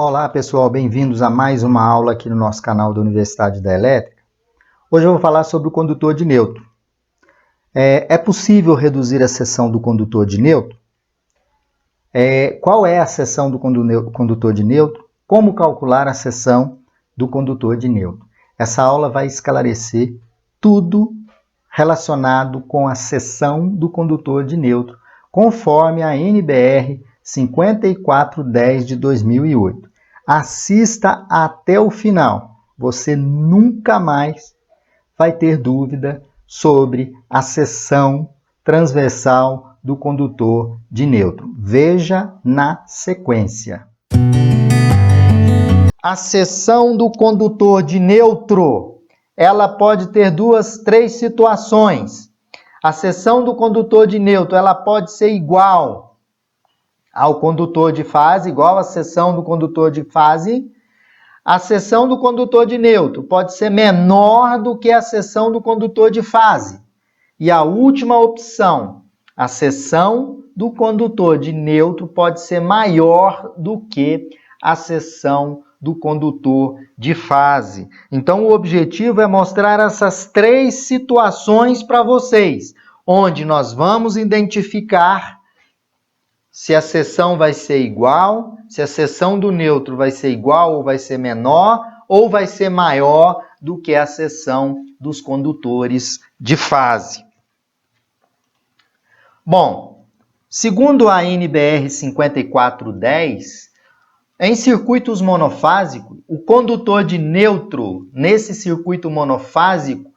Olá pessoal, bem-vindos a mais uma aula aqui no nosso canal da Universidade da Elétrica. Hoje eu vou falar sobre o condutor de nêutron. É possível reduzir a seção do condutor de nêutron? Qual é a seção do condutor de nêutron? Como calcular a seção do condutor de nêutron? Essa aula vai esclarecer tudo relacionado com a seção do condutor de nêutron, conforme a NBR 5410 de 2008. Assista até o final. Você nunca mais vai ter dúvida sobre a seção transversal do condutor de nêutron. Veja na sequência. A seção do condutor de nêutron, ela pode ter três situações. A seção do condutor de nêutron, ela pode ser igual ao condutor de fase, igual à seção do condutor de fase. A seção do condutor de nêutron pode ser menor do que a seção do condutor de fase. E a última opção, a seção do condutor de nêutron pode ser maior do que a seção do condutor de fase. Então, o objetivo é mostrar essas três situações para vocês, onde nós vamos identificar se a seção vai ser igual, se a seção do nêutron vai ser igual ou vai ser menor, ou vai ser maior do que a seção dos condutores de fase. Bom, segundo a NBR 5410, em circuitos monofásicos, o condutor de nêutron, nesse circuito monofásico,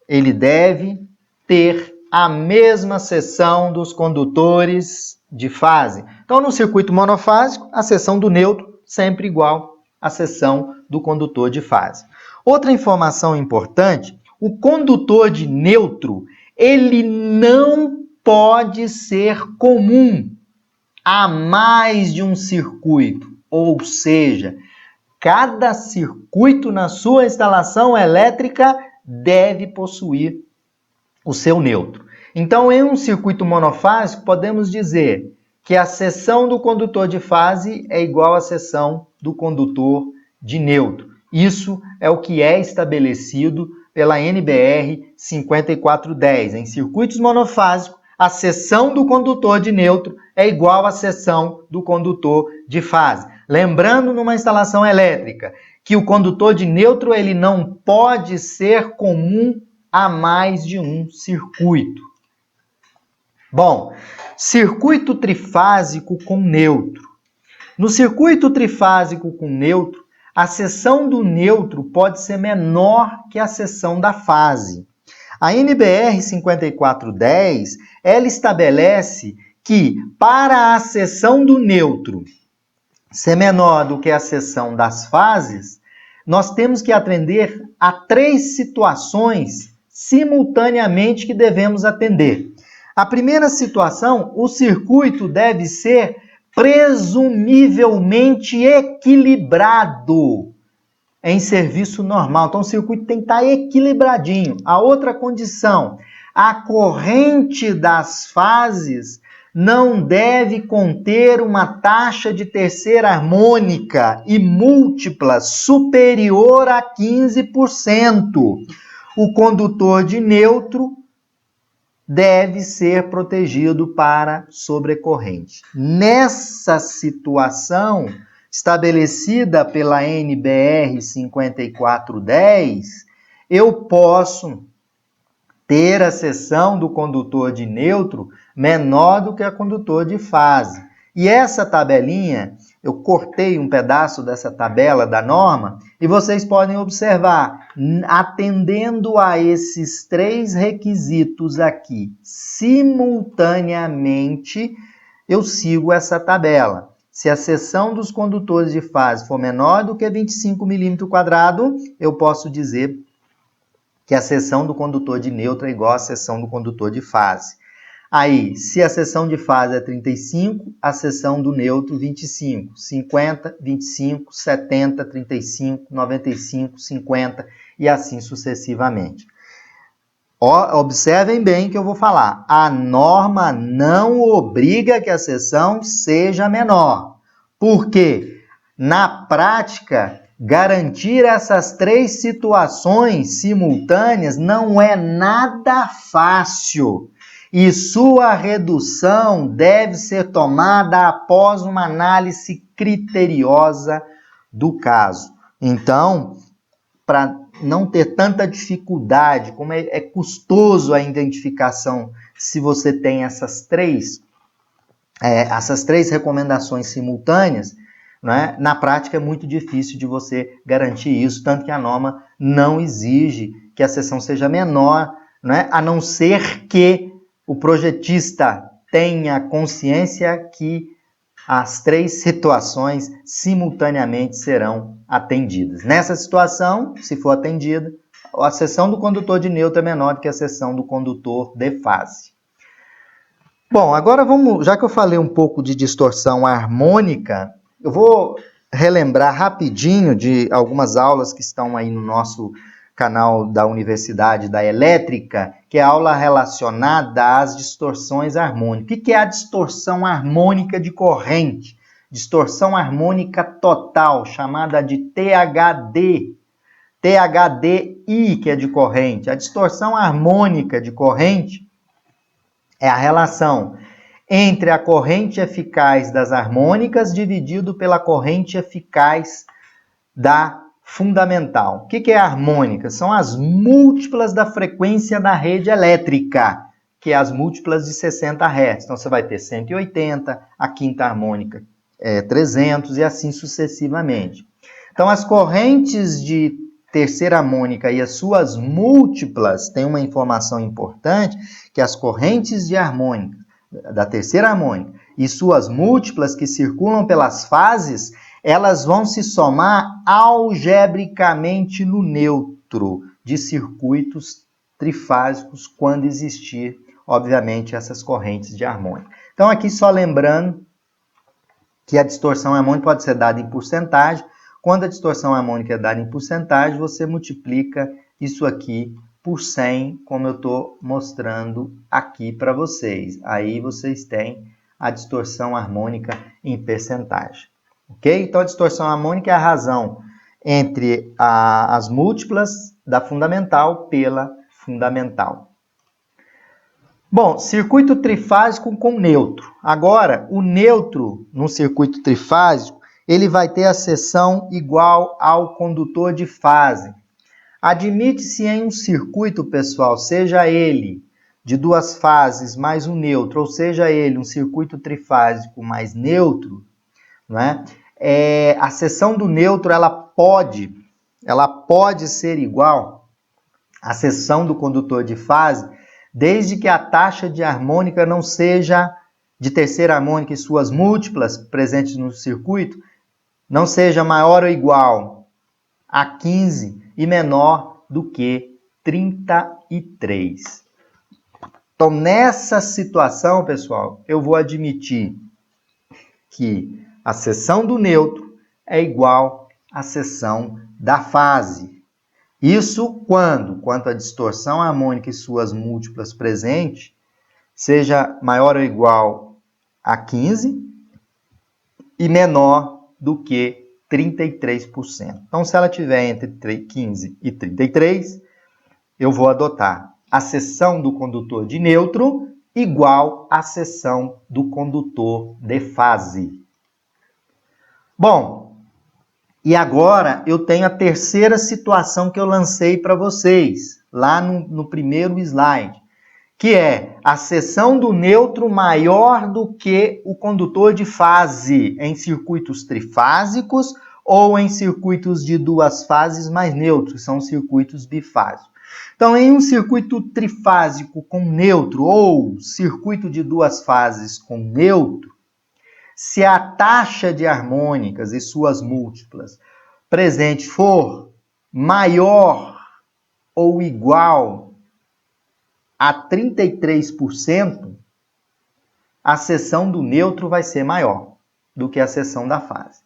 ele deve ter a mesma seção dos condutores de fase. Então, no circuito monofásico, a seção do nêutron sempre igual à seção do condutor de fase. Outra informação importante, o condutor de nêutron, ele não pode ser comum a mais de um circuito, ou seja, cada circuito na sua instalação elétrica deve possuir o seu nêutron. Então, em um circuito monofásico, podemos dizer que a seção do condutor de fase é igual à seção do condutor de nêutron. Isso é o que é estabelecido pela NBR 5410. Em circuitos monofásicos, a seção do condutor de nêutron é igual à seção do condutor de fase. Lembrando, numa instalação elétrica, que o condutor de nêutron ele não pode ser comum a mais de um circuito. Bom, circuito trifásico com nêutron. No circuito trifásico com nêutron, a seção do nêutron pode ser menor que a seção da fase. A NBR 5410, ela estabelece que para a seção do nêutron ser menor do que a seção das fases, nós temos que atender a três situações simultaneamente que devemos atender. A primeira situação, o circuito deve ser presumivelmente equilibrado em serviço normal. Então, o circuito tem que estar equilibradinho. A outra condição, a corrente das fases não deve conter uma taxa de terceira harmônica e múltipla superior a 15%. O condutor de nêutron deve ser protegido para sobrecorrente. Nessa situação, estabelecida pela NBR 5410, eu posso ter a seção do condutor de nêutron menor do que a condutor de fase. E essa tabelinha, eu cortei um pedaço dessa tabela da norma e vocês podem observar, atendendo a esses três requisitos aqui, simultaneamente, eu sigo essa tabela. Se a seção dos condutores de fase for menor do que 25 mm², eu posso dizer que a seção do condutor de nêutron é igual à seção do condutor de fase. Aí, se a seção de fase é 35, a seção do nêutron 25, 50, 25, 70, 35, 95, 50 e assim sucessivamente. Observem bem que eu vou falar. A norma não obriga que a seção seja menor. Por quê? Na prática, garantir essas três situações simultâneas não é nada fácil. E sua redução deve ser tomada após uma análise criteriosa do caso. Então, para não ter tanta dificuldade, como é custoso a identificação se você tem essas três recomendações simultâneas, né? Na prática é muito difícil de você garantir isso, tanto que a norma não exige que a seção seja menor, né? A não ser que o projetista tenha consciência que as três situações simultaneamente serão atendidas. Nessa situação, se for atendida, a seção do condutor de neutro é menor do que a seção do condutor de fase. Bom, agora vamos, já que eu falei um pouco de distorção harmônica, eu vou relembrar rapidinho de algumas aulas que estão aí no nosso canal da Universidade da Elétrica, que é a aula relacionada às distorções harmônicas. O que é a distorção harmônica de corrente? Distorção harmônica total, chamada de THD. THDI, que é de corrente. A distorção harmônica de corrente é a relação entre a corrente eficaz das harmônicas dividido pela corrente eficaz da fundamental. O que é a harmônica? São as múltiplas da frequência da rede elétrica, que é as múltiplas de 60 Hz. Então, você vai ter 180, a quinta harmônica é 300 e assim sucessivamente. Então, as correntes de terceira harmônica e as suas múltiplas, tem uma informação importante, que as correntes de harmônica, da terceira harmônica, e suas múltiplas que circulam pelas fases, elas vão se somar algebricamente no neutro de circuitos trifásicos quando existir, obviamente, essas correntes de harmônica. Então, aqui só lembrando que a distorção harmônica pode ser dada em porcentagem. Quando a distorção harmônica é dada em porcentagem, você multiplica isso aqui por 100, como eu estou mostrando aqui para vocês. Aí vocês têm a distorção harmônica em percentagem. Ok? Então, a distorção harmônica é a razão entre as múltiplas da fundamental pela fundamental. Bom, circuito trifásico com neutro. Agora, o neutro no circuito trifásico, ele vai ter a seção igual ao condutor de fase. Admite-se em um circuito, pessoal, seja ele de duas fases mais um neutro, ou seja ele um circuito trifásico mais neutro, não é? A seção do neutro ela pode ser igual à seção do condutor de fase, desde que a taxa de harmônica não seja de terceira harmônica e suas múltiplas presentes no circuito, não seja maior ou igual a 15 e menor do que 33. Então, nessa situação, pessoal, eu vou admitir que a seção do neutro é igual à seção da fase. Isso quando a distorção harmônica e suas múltiplas presentes seja maior ou igual a 15 e menor do que 33%. Então, se ela tiver entre 15 e 33, eu vou adotar a seção do condutor de neutro igual à seção do condutor de fase. Bom, e agora eu tenho a terceira situação que eu lancei para vocês, lá no primeiro slide, que é a seção do neutro maior do que o condutor de fase em circuitos trifásicos ou em circuitos de duas fases mais neutros, que são circuitos bifásicos. Então, em um circuito trifásico com neutro ou circuito de duas fases com neutro, se a taxa de harmônicas e suas múltiplas presente for maior ou igual a 33%, a seção do neutro vai ser maior do que a seção da fase.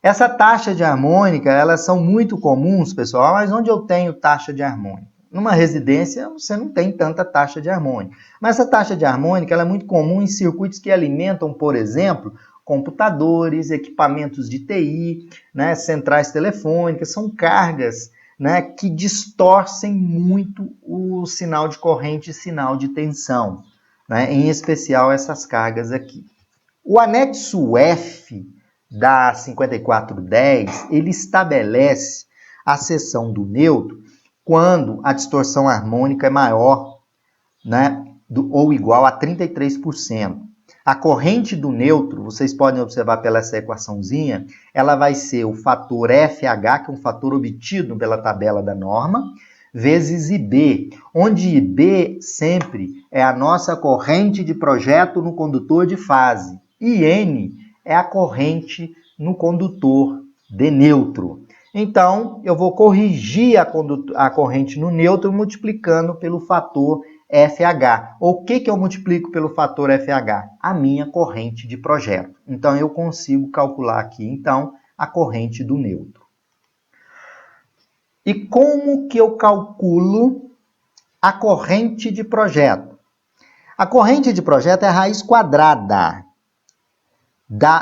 Essa taxa de harmônica, elas são muito comuns, pessoal, mas onde eu tenho taxa de harmônica? Numa residência, você não tem tanta taxa de harmônica. Mas essa taxa de harmônica ela é muito comum em circuitos que alimentam, por exemplo, computadores, equipamentos de TI, né, centrais telefônicas, são cargas, né, que distorcem muito o sinal de corrente e sinal de tensão, né, em especial essas cargas aqui. O anexo F da 5410, ele estabelece a seção do neutro quando a distorção harmônica é maior, né, ou igual a 33%. A corrente do neutro, vocês podem observar pela essa equaçãozinha, ela vai ser o fator FH, que é um fator obtido pela tabela da norma, vezes IB, onde IB sempre é a nossa corrente de projeto no condutor de fase, e N é a corrente no condutor de neutro. Então, eu vou corrigir a corrente no neutro multiplicando pelo fator FH. O que eu multiplico pelo fator FH? A minha corrente de projeto. Então, eu consigo calcular aqui, então, a corrente do neutro. E como que eu calculo a corrente de projeto? A corrente de projeto é a raiz quadrada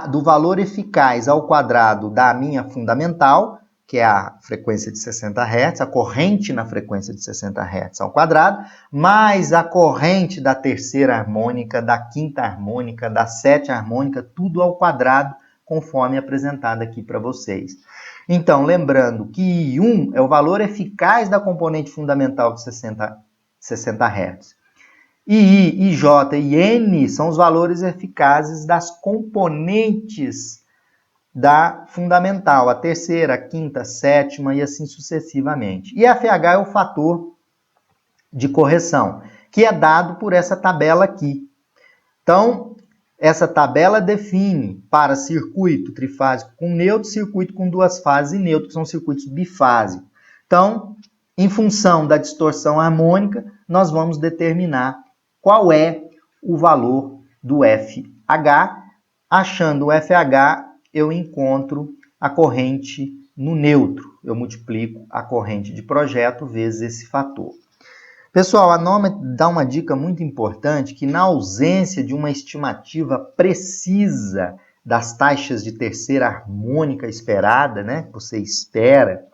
do valor eficaz ao quadrado da minha fundamental, que é a frequência de 60 Hz, a corrente na frequência de 60 Hz ao quadrado, mais a corrente da terceira harmônica, da quinta harmônica, da sétima harmônica, tudo ao quadrado, conforme apresentado aqui para vocês. Então, lembrando que I1 é o valor eficaz da componente fundamental de 60 Hz. I, IJ e N são os valores eficazes das componentes da fundamental, a terceira, a quinta, a sétima e assim sucessivamente. E FH é o fator de correção, que é dado por essa tabela aqui. Então, essa tabela define para circuito trifásico com neutro, circuito com duas fases e neutro, que são circuitos bifásicos. Então, em função da distorção harmônica, nós vamos determinar qual é o valor do FH. Achando o FH, eu encontro a corrente no neutro. Eu multiplico a corrente de projeto vezes esse fator. Pessoal, a norma dá uma dica muito importante que na ausência de uma estimativa precisa das taxas de terceira harmônica esperada, né, que você espera,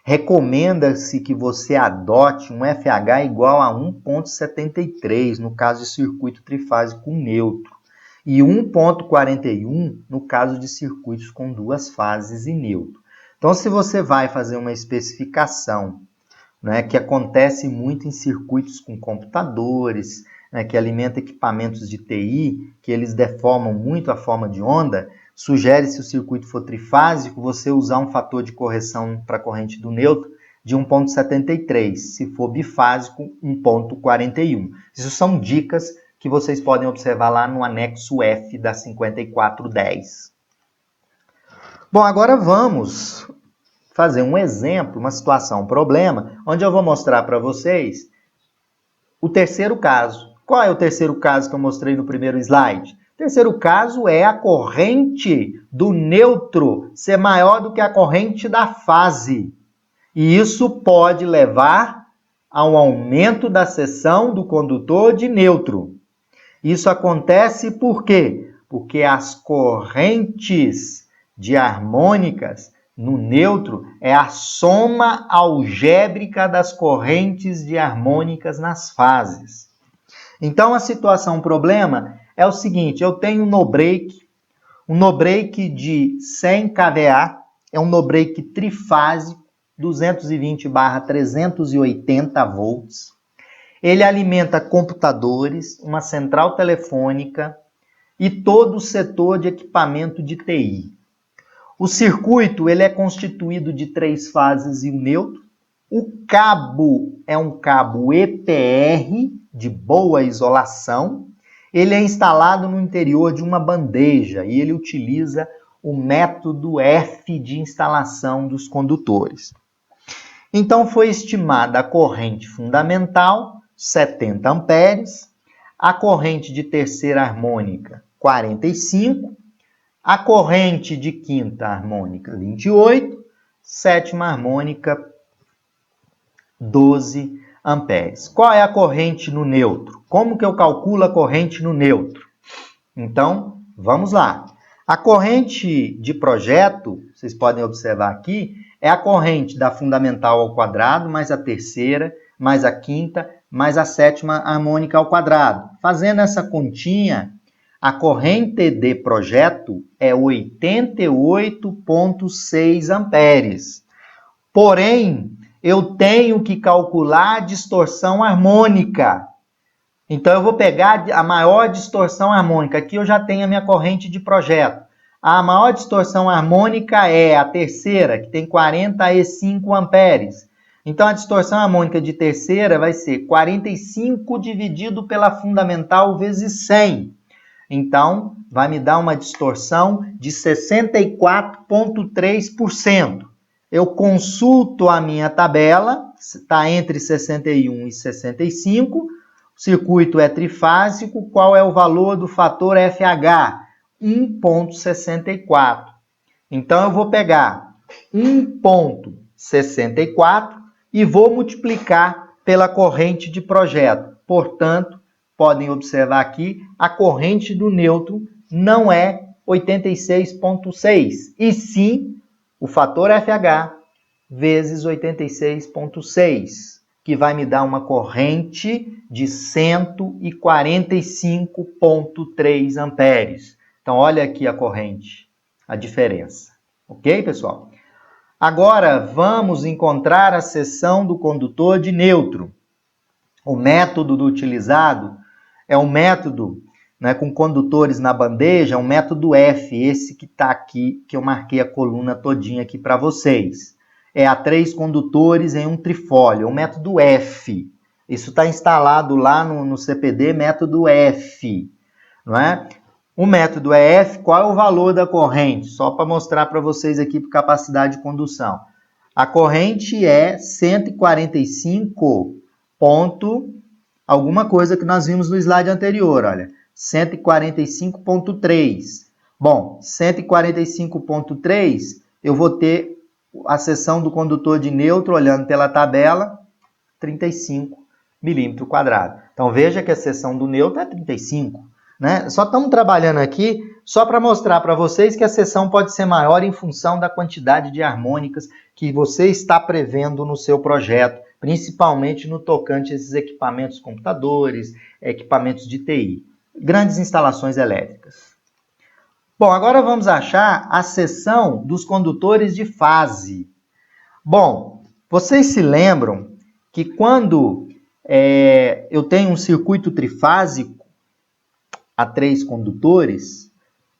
recomenda-se que você adote um FH igual a 1,73 no caso de circuito trifásico neutro e 1,41 no caso de circuitos com duas fases e neutro. Então, se você vai fazer uma especificação, né, que acontece muito em circuitos com computadores, né, que alimenta equipamentos de TI, que eles deformam muito a forma de onda, sugere, se o circuito for trifásico, você usar um fator de correção para a corrente do neutro de 1,73. Se for bifásico, 1,41. Isso são dicas que vocês podem observar lá no anexo F da 5410. Bom, agora vamos fazer um exemplo, uma situação, um problema, onde eu vou mostrar para vocês o terceiro caso. Qual é o terceiro caso que eu mostrei no primeiro slide? O terceiro caso é a corrente do neutro ser maior do que a corrente da fase. E isso pode levar a um aumento da seção do condutor de neutro. Isso acontece por quê? Porque as correntes de harmônicas no neutro é a soma algébrica das correntes de harmônicas nas fases. Então, a situação, o problema é o seguinte, eu tenho um no-break de 100 kVA, é um no-break trifásico, 220/380 volts. Ele alimenta computadores, uma central telefônica e todo o setor de equipamento de TI. O circuito ele é constituído de 3 fases e um neutro. O cabo é um cabo EPR de boa isolação. Ele é instalado no interior de uma bandeja e ele utiliza o método F de instalação dos condutores. Então foi estimada a corrente fundamental, 70 amperes, a corrente de terceira harmônica, 45, a corrente de quinta harmônica, 28, sétima harmônica, 12 amperes. Qual é a corrente no neutro? Como que eu calculo a corrente no neutro? Então, vamos lá. A corrente de projeto, vocês podem observar aqui, é a corrente da fundamental ao quadrado, mais a terceira, mais a quinta, mais a sétima harmônica ao quadrado. Fazendo essa continha, a corrente de projeto é 88,6 amperes. Porém, eu tenho que calcular a distorção harmônica. Então, eu vou pegar a maior distorção harmônica. Aqui eu já tenho a minha corrente de projeto. A maior distorção harmônica é a terceira, que tem 45 amperes. Então, a distorção harmônica de terceira vai ser 45 dividido pela fundamental vezes 100. Então, vai me dar uma distorção de 64,3%. Eu consulto a minha tabela, está entre 61 e 65. O circuito é trifásico. Qual é o valor do fator FH? 1,64. Então, eu vou pegar 1,64 e vou multiplicar pela corrente de projeto. Portanto, podem observar aqui, a corrente do nêutron não é 86,6, e sim o fator FH vezes 86,6, que vai me dar uma corrente de 145,3 amperes. Então, olha aqui a corrente, a diferença. Ok, pessoal? Agora, vamos encontrar a seção do condutor de nêutron. O método utilizado é um método, né, com condutores na bandeja, um método F, esse que está aqui, que eu marquei a coluna todinha aqui para vocês. É a 3 condutores em um trifólio, o método F. Isso está instalado lá no CPD, método F, não é? O método é F, qual é o valor da corrente? Só para mostrar para vocês aqui por capacidade de condução. A corrente é 145 ponto alguma coisa que nós vimos no slide anterior, olha, 145,3. Bom, 145,3, eu vou ter a seção do condutor de nêutron, olhando pela tabela, 35 milímetros quadrados. Então, veja que a seção do nêutron é 35. Né? Só estamos trabalhando aqui só para mostrar para vocês que a seção pode ser maior em função da quantidade de harmônicas que você está prevendo no seu projeto, principalmente no tocante a esses equipamentos computadores, equipamentos de TI, grandes instalações elétricas. Bom, agora vamos achar a seção dos condutores de fase. Bom, vocês se lembram que quando eu tenho um circuito trifásico, a 3 condutores,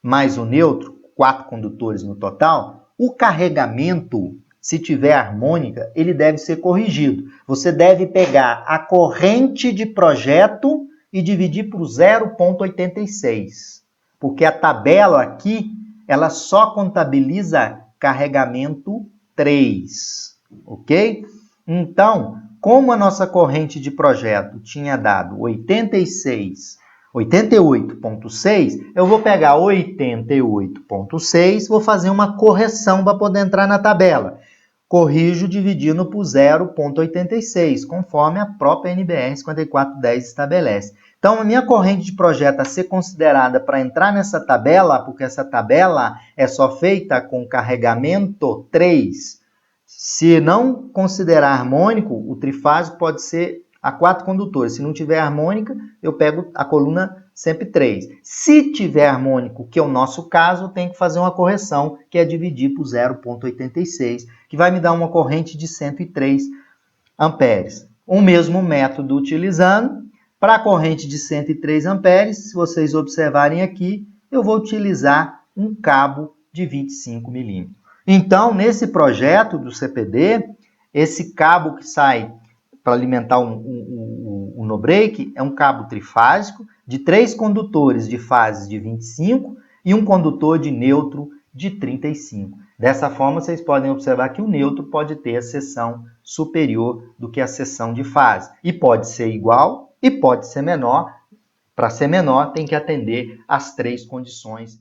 mais o nêutron, 4 condutores no total, o carregamento, se tiver harmônica, ele deve ser corrigido. Você deve pegar a corrente de projeto e dividir por 0,86. Porque a tabela aqui, ela só contabiliza carregamento 3. Ok? Então, como a nossa corrente de projeto tinha dado 88,6, eu vou pegar 88,6, vou fazer uma correção para poder entrar na tabela. Corrijo dividindo por 0,86, conforme a própria NBR 5410 estabelece. Então, a minha corrente de projeto a ser considerada para entrar nessa tabela, porque essa tabela é só feita com carregamento 3. Se não considerar harmônico, o trifásico pode ser a 4 condutores. Se não tiver harmônica, eu pego a coluna sempre 3. Se tiver harmônico, que é o nosso caso, tem que fazer uma correção, que é dividir por 0,86, que vai me dar uma corrente de 103 amperes. O mesmo método utilizando, para a corrente de 103 amperes, se vocês observarem aqui, eu vou utilizar um cabo de 25 milímetros. Então, nesse projeto do CPD, esse cabo que sai para alimentar o no-break é um cabo trifásico de 3 condutores de fases de 25 e um condutor de nêutron de 35. Dessa forma, vocês podem observar que o nêutron pode ter a seção superior do que a seção de fase. E pode ser igual e pode ser menor. Para ser menor, tem que atender às 3 condições